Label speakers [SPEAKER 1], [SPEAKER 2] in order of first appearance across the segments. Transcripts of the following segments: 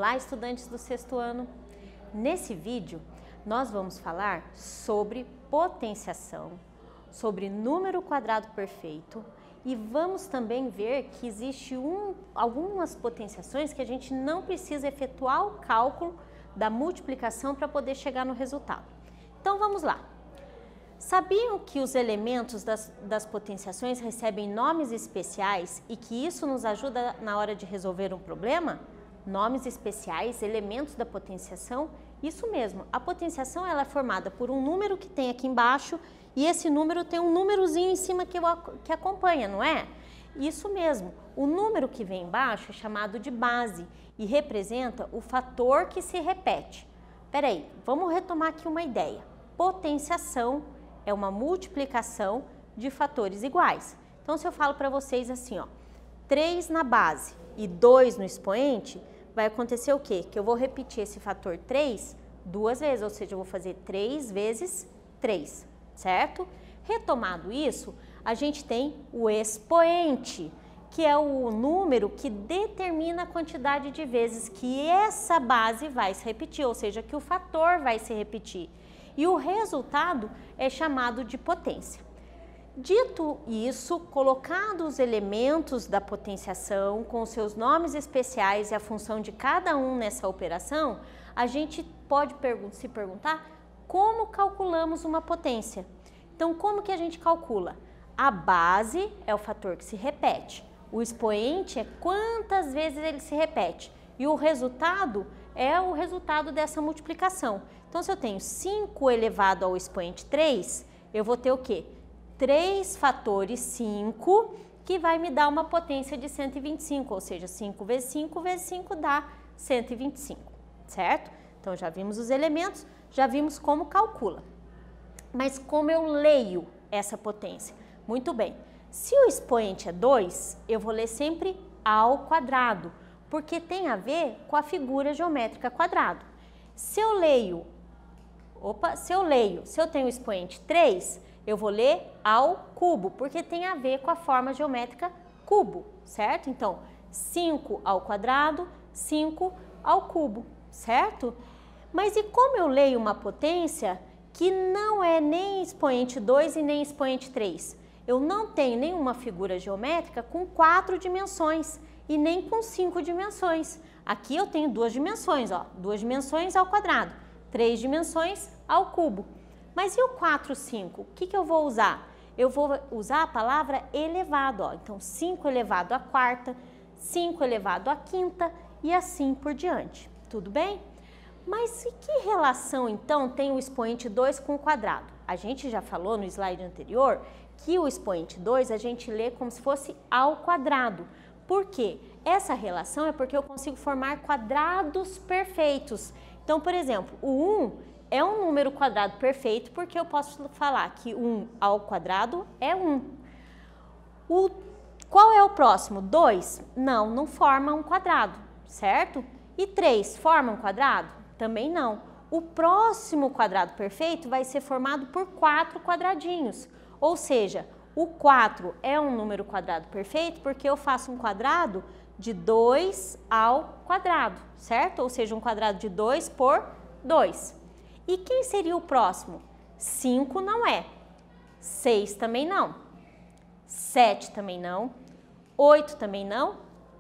[SPEAKER 1] Olá, estudantes do sexto ano! Nesse vídeo, nós vamos falar sobre potenciação, sobre número quadrado perfeito e vamos também ver que existe algumas potenciações que a gente não precisa efetuar o cálculo da multiplicação para poder chegar no resultado. Então vamos lá! Sabiam que os elementos das potenciações recebem nomes especiais e que isso nos ajuda na hora de resolver um problema? Nomes especiais, elementos da potenciação, isso mesmo, a potenciação ela é formada por um número que tem aqui embaixo e esse número tem um númerozinho em cima que acompanha, não é? Isso mesmo, o número que vem embaixo é chamado de base e representa o fator que se repete. Peraí, vamos retomar aqui uma ideia. Potenciação é uma multiplicação de fatores iguais. Então, se eu falo para vocês assim, ó, 3 na base e 2 no expoente, vai acontecer o quê? Que eu vou repetir esse fator 3 duas vezes, ou seja, eu vou fazer 3 vezes 3, certo? Retomado isso, a gente tem o expoente, que é o número que determina a quantidade de vezes que essa base vai se repetir, ou seja, que o fator vai se repetir. E o resultado é chamado de potência. Dito isso, colocados os elementos da potenciação com seus nomes especiais e a função de cada um nessa operação, a gente pode se perguntar como calculamos uma potência. Então, como que a gente calcula? A base é o fator que se repete, o expoente é quantas vezes ele se repete e o resultado é o resultado dessa multiplicação. Então, se eu tenho 5 elevado ao expoente 3, eu vou ter o quê? 3 fatores 5, que vai me dar uma potência de 125, ou seja, 5 vezes 5 vezes 5 dá 125, certo? Então, já vimos os elementos, já vimos como calcula. Mas como eu leio essa potência? Muito bem, se o expoente é 2, eu vou ler sempre ao quadrado, porque tem a ver com a figura geométrica quadrado. Se eu tenho o expoente 3, eu vou ler ao cubo, porque tem a ver com a forma geométrica cubo, certo? Então, 5 ao quadrado, 5 ao cubo, certo? Mas e como eu leio uma potência que não é nem expoente 2 e nem expoente 3? Eu não tenho nenhuma figura geométrica com 4 dimensões e nem com 5 dimensões. Aqui eu tenho 2 dimensões, ó, 2 dimensões ao quadrado, 3 dimensões ao cubo. Mas e o 4, 5? O que eu vou usar? Eu vou usar a palavra elevado, ó. Então, 5 elevado à quarta, 5 elevado à quinta e assim por diante. Tudo bem? Mas e que relação, então, tem o expoente 2 com o quadrado? A gente já falou no slide anterior que o expoente 2 a gente lê como se fosse ao quadrado. Por quê? Essa relação é porque eu consigo formar quadrados perfeitos. Então, por exemplo, o 1 é um número quadrado perfeito porque eu posso falar que 1 ao quadrado é 1. Qual é o próximo? 2? Não forma um quadrado, certo? E 3 forma um quadrado? Também não. O próximo quadrado perfeito vai ser formado por 4 quadradinhos, ou seja, o 4 é um número quadrado perfeito porque eu faço um quadrado de 2 ao quadrado, certo? Ou seja, um quadrado de 2 por 2. E quem seria o próximo? 5 não é, 6 também não, 7 também não, 8 também não,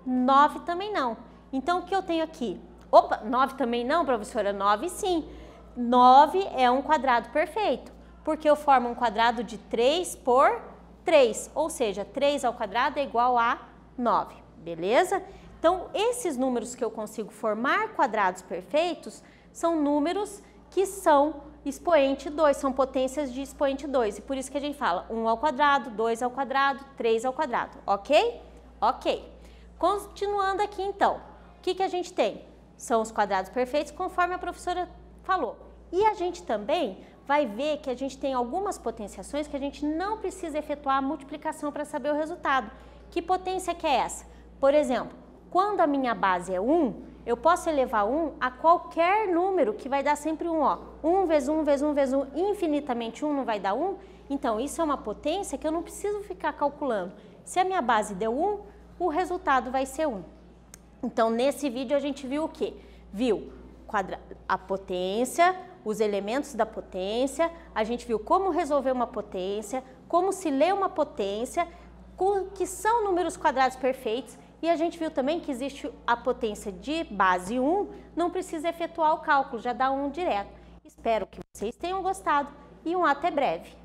[SPEAKER 1] 9 também não. Então, o que eu tenho aqui? Opa, 9 também não, professora? 9 sim. 9 é um quadrado perfeito, porque eu formo um quadrado de 3 por 3, ou seja, 3 ao quadrado é igual a 9, beleza? Então, esses números que eu consigo formar quadrados perfeitos são números que são expoente 2, são potências de expoente 2, e por isso que a gente fala 1 ao quadrado, 2 ao quadrado, 3 ao quadrado, ok? Ok. Continuando aqui então, o que a gente tem? São os quadrados perfeitos conforme a professora falou. E a gente também vai ver que a gente tem algumas potenciações que a gente não precisa efetuar a multiplicação para saber o resultado. Que potência que é essa? Por exemplo, quando a minha base é 1, eu posso elevar 1 a qualquer número que vai dar sempre 1, ó. 1 vezes 1 vezes 1 vezes 1, infinitamente 1 não vai dar 1? Então, isso é uma potência que eu não preciso ficar calculando. Se a minha base deu 1, o resultado vai ser 1. Então, nesse vídeo a gente viu o quê? viu a potência, os elementos da potência, a gente viu como resolver uma potência, como se lê uma potência, que são números quadrados perfeitos, e a gente viu também que existe a potência de base 1, não precisa efetuar o cálculo, já dá 1 direto. Espero que vocês tenham gostado e até breve!